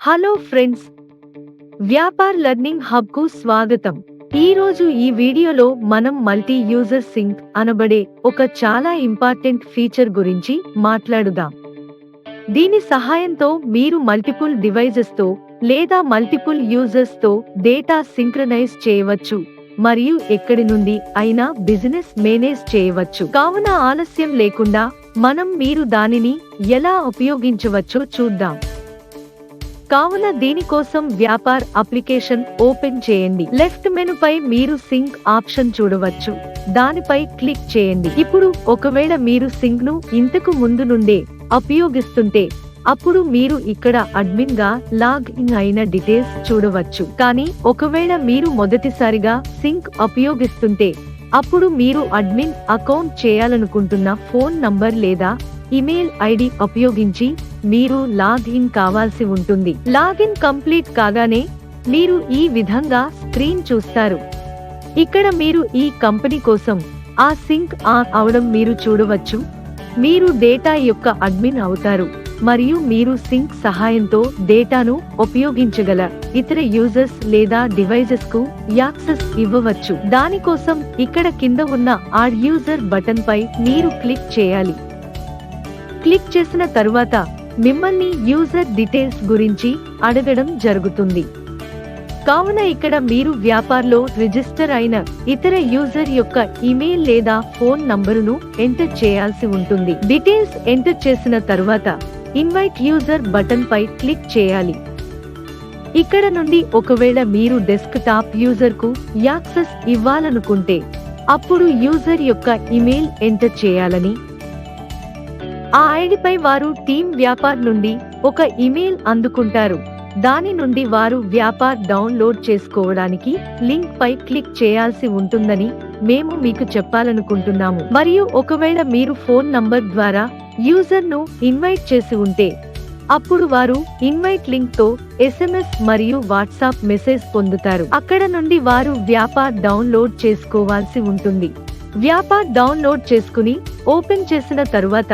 Hello friends, Vyapar learning hub కు స్వాగతం. ఈ రోజు ఈ వీడియోలో మనం మల్టీ యూజర్ సింక్ అనబడే ఒక చాలా ఇంపార్టెంట్ ఫీచర్ గురించి మాట్లాడుదాం. దీని సహాయంతో మీరు మల్టిపుల్ డివైజెస్ తో లేదా మల్టిపుల్ యూజర్స్ తో డేటా సింక్రనైజ్ చేయవచ్చు మరియు ఎక్కడి నుండి అయినా బిజినెస్ మేనేజ్ చేయవచ్చు. కావున ఆలస్యం లేకుండా మీరు దానిని ఎలా ఉపయోగించవచ్చో చూద్దాం. కావున దీనికోసం వ్యాపార్ అప్లికేషన్ ఓపెన్ చేయండి. లెఫ్ట్ మెనుపై మీరు సింక్ ఆప్షన్ చూడవచ్చు. దానిపై క్లిక్ చేయండి. ఇప్పుడు ఒకవేళ మీరు సింక్ ను ఇంతకు ముందు నుండే ఉపయోగిస్తుంటే అప్పుడు మీరు ఇక్కడ అడ్మిన్ గా లాగ్ ఇన్ అయిన డీటెయిల్స్ చూడవచ్చు. కానీ ఒకవేళ మీరు మొదటిసారిగా సింక్ ఉపయోగిస్తుంటే అప్పుడు మీరు అడ్మిన్ అకౌంట్ చేయాలనుకుంటున్న ఫోన్ నంబర్ లేదా ఇమెయిల్ ఐడి ఉపయోగించి మీరు లాగిన్ కావాల్సి ఉంటుంది. లాగిన్ కంప్లీట్ కాగానే మీరు ఈ విధంగా స్క్రీన్ చూస్తారు. ఇక్కడ మీరు ఈ కంపెనీ కోసం ఆ సింక్ ఆన్ అవడం మీరు చూడవచ్చు. మీరు డేటా యొక్క అడ్మిన్ అవుతారు మరియు మీరు సింక్ సహాయంతో డేటాను ఉపయోగించగల ఇతర యూజర్స్ లేదా డివైజెస్ కు యాక్సెస్ ఇవ్వవచ్చు. దానికోసం ఇక్కడ కింద ఉన్న యాడ్ యూజర్ బటన్ పై మీరు క్లిక్ చేయాలి. క్లిక్ చేసిన తరువాత మిమ్మల్ని యూజర్ డీటెయిల్స్ గురించి అడగడం జరుగుతుంది. కావున ఇక్కడ మీరు వ్యాపార్లో రిజిస్టర్ అయిన ఇతర యూజర్ యొక్క ఇమెయిల్ లేదా ఫోన్ నంబరును ఎంటర్ చేయాల్సి ఉంటుంది. డీటెయిల్స్ ఎంటర్ చేసిన తరువాత ఇన్వైట్ యూజర్ బటన్ పై క్లిక్ చేయాలి. ఇక్కడ నుండి ఒకవేళ మీరు డెస్క్ టాప్ యూజర్ కు యాక్సెస్ ఇవ్వాలనుకుంటే అప్పుడు యూజర్ యొక్క ఇమెయిల్ ఎంటర్ చేయాలని, ఆ ఐడిపై వారు టీమ్ వ్యాపార్ నుండి ఒక ఇమెయిల్ అందుకుంటారు. దాని నుండి వారు వ్యాపార్ డౌన్లోడ్ చేసుకోవడానికి లింక్ పై క్లిక్ చేయాల్సి ఉంటుందని మేము మీకు చెప్పాలనుకుంటున్నాము. మరియు ఒకవేళ మీరు ఫోన్ నంబర్ ద్వారా యూజర్ ను ఇన్వైట్ చేసి ఉంటే అప్పుడు వారు ఇన్వైట్ లింక్ తో SMS మరియు వాట్సాప్ మెసేజ్ పొందుతారు. అక్కడ నుండి వారు వ్యాపార్ డౌన్లోడ్ చేసుకోవాల్సి ఉంటుంది. వ్యాపార్ డౌన్లోడ్ చేసుకుని ఓపెన్ చేసిన తరువాత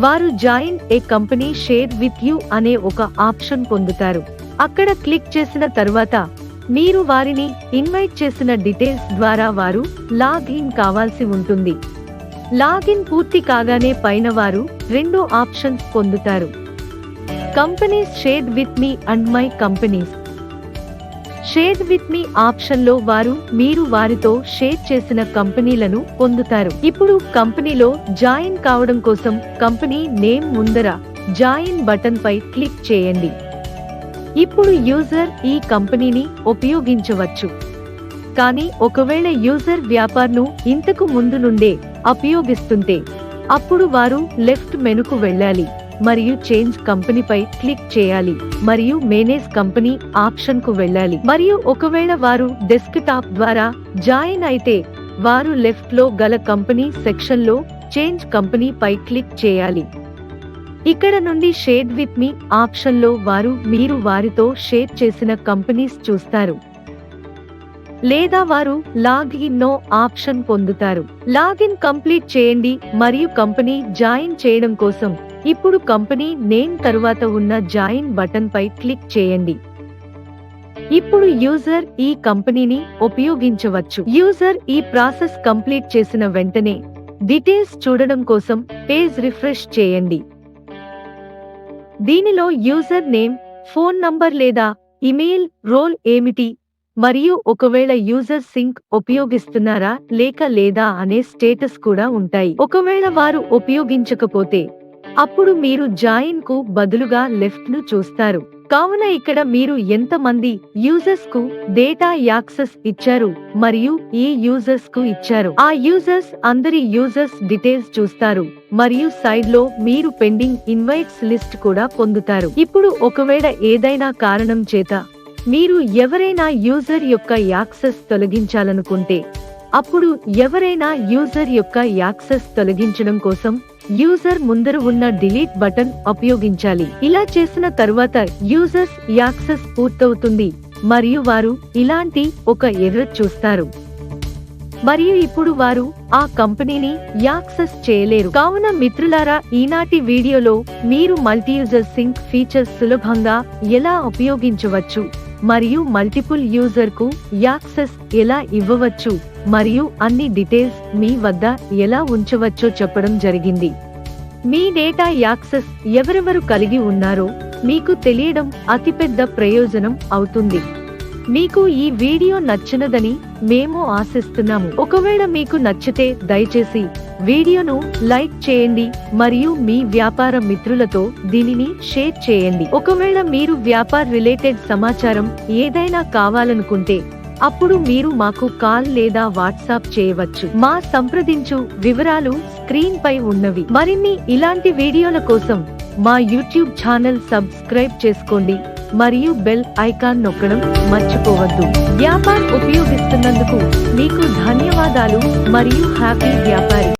వారు join a company share with you అనే ఒక ఆప్షన్ పొందుతారు. అక్కడ క్లిక్ చేసిన తరువాత మీరు వారిని ఇన్వైట్ చేసిన డీటెయిల్స్ ద్వారా వారు లాగిన్ కావాల్సి ఉంటుంది. లాగిన్ పూర్తి కాగానే పైన వారు రెండు ఆప్షన్స్ పొందుతారు. Companies shared with me and my companies. Share with me option లో మీరు వారితో షేర్ చేసిన కంపెనీలను పొందుతారు. ఇప్పుడు కంపెనీలో జాయిన్ కావడం కోసం కంపెనీ నేమ్ ముందర జాయిన్ బటన్ పై క్లిక్ చేయండి. ఇప్పుడు యూజర్ ఈ కంపెనీని ఉపయోగించవచ్చు. కానీ ఒకవేళ యూజర్ వ్యాపార్ను ఇంతకు ముందు నుండే ఉపయోగిస్తుంటే అప్పుడు వారు లెఫ్ట్ మెనుకు వెళ్ళాలి మరియు చేంజ్ కంపెనీపై క్లిక్ చేయాలి మరియు మేనేజ్ కంపెనీ ఆప్షన్ కు వెళ్ళాలి. మరియు ఒకవేళ వారు డెస్క్ టాప్ ద్వారా జాయిన్ అయితే వారు లెఫ్ట్ లో గల కంపెనీ సెక్షన్ లో చేంజ్ కంపెనీ పై క్లిక్ చేయాలి. ఇక్కడ నుండి షేర్ విత్ మీ ఆప్షన్ లో మీరు వారితో షేర్ చేసిన కంపెనీస్ చూస్తారు లేదా వారు లాగిన్ నో ఆప్షన్ పొందుతారు. లాగిన్ కంప్లీట్ చేయండి మరియు కంపెనీ జాయిన్ చేయడం కోసం ఇప్పుడు కంపెనీ నేమ్ తరువాత ఉన్న జాయిన్ బటన్ పై క్లిక్ చేయండి. ఇప్పుడు యూజర్ ఈ కంపెనీని ఉపయోగించవచ్చు. యూజర్ ఈ ప్రాసెస్ కంప్లీట్ చేసిన వెంటనే డీటెయిల్స్ చూడడం కోసం పేజ్ రిఫ్రెష్ చేయండి. దీనిలో యూజర్ నేమ్, ఫోన్ నంబర్ లేదా ఇమెయిల్, రోల్ ఏమిటి మరియు ఒకవేళ యూజర్ సింక్ ఉపయోగిస్తున్నారా లేదా అనే స్టేటస్ కూడా ఉంటాయి. ఒకవేళ వారు ఉపయోగించకపోతే అప్పుడు మీరు జాయిన్ కు బదులుగా లెఫ్ట్ ను చూస్తారు. కావున ఇక్కడ మీరు ఎంతమంది యూజర్స్ కు డేటా యాక్సెస్ ఇచ్చారు మరియు ఏ యూజర్స్ కు ఇచ్చారు ఆ యూజర్స్ అందరి యూజర్స్ డీటెయిల్స్ చూస్తారు మరియు సైడ్ లో మీరు పెండింగ్ ఇన్వైట్స్ లిస్ట్ కూడా పొందుతారు. ఇప్పుడు ఒకవేళ ఏదైనా కారణం చేత మీరు ఎవరైనా యూజర్ యొక్క యాక్సెస్ తొలగించాలనుకుంటే అప్పుడు ఎవరైనా యూజర్ యొక్క యాక్సెస్ తొలగించడం కోసం యూజర్ ముందర ఉన్న డిలీట్ బటన్ ఉపయోగించాలి. ఇలా చేసిన తరువాత యూజర్స్ యాక్సెస్ పూర్తవుతుంది మరియు వారు ఇలాంటి ఒక ఎర్రర్ చూస్తారు. మరియు ఇప్పుడు వారు ఆ కంపెనీని యాక్సెస్ చేయలేరు. కావున మిత్రులారా, ఈనాటి వీడియోలో మీరు మల్టీయూజర్ సింక్ ఫీచర్స్ సులభంగా ఎలా ఉపయోగించవచ్చు మరియు మల్టిపుల్ యూజర్ కు యాక్సెస్ ఎలా ఇవ్వవచ్చు మరియు అన్ని డీటెయిల్స్ మీ వద్ద ఎలా ఉంచవచ్చో చెప్పడం జరిగింది. మీ డేటా యాక్సెస్ ఎవరెవరు కలిగి ఉన్నారో మీకు తెలియడం అతిపెద్ద ప్రయోజనం అవుతుంది. మీకు ఈ వీడియో నచ్చినదని మేము ఆశిస్తున్నాము. ఒకవేళ మీకు నచ్చితే దయచేసి వీడియోను లైక్ చేయండి మరియు మీ వ్యాపార మిత్రులతో దీనిని షేర్ చేయండి. ఒకవేళ మీరు వ్యాపార రిలేటెడ్ సమాచారం ఏదైనా కావాలనుకుంటే అప్పుడు మీరు మాకు కాల్ లేదా వాట్సాప్ చేయవచ్చు. మా సంప్రదించు వివరాలు స్క్రీన్ పై ఉన్నవి. మరిన్ని ఇలాంటి వీడియోల కోసం మా యూట్యూబ్ ఛానల్ సబ్స్క్రైబ్ చేసుకోండి మరియు బెల్ ఐకాన్ నొక్కడం మర్చిపోవద్దు. వ్యాపార్ ఉపయోగిస్తున్నందుకు మీకు ధన్యవాదాలు మరియు హ్యాపీ వ్యాపారి.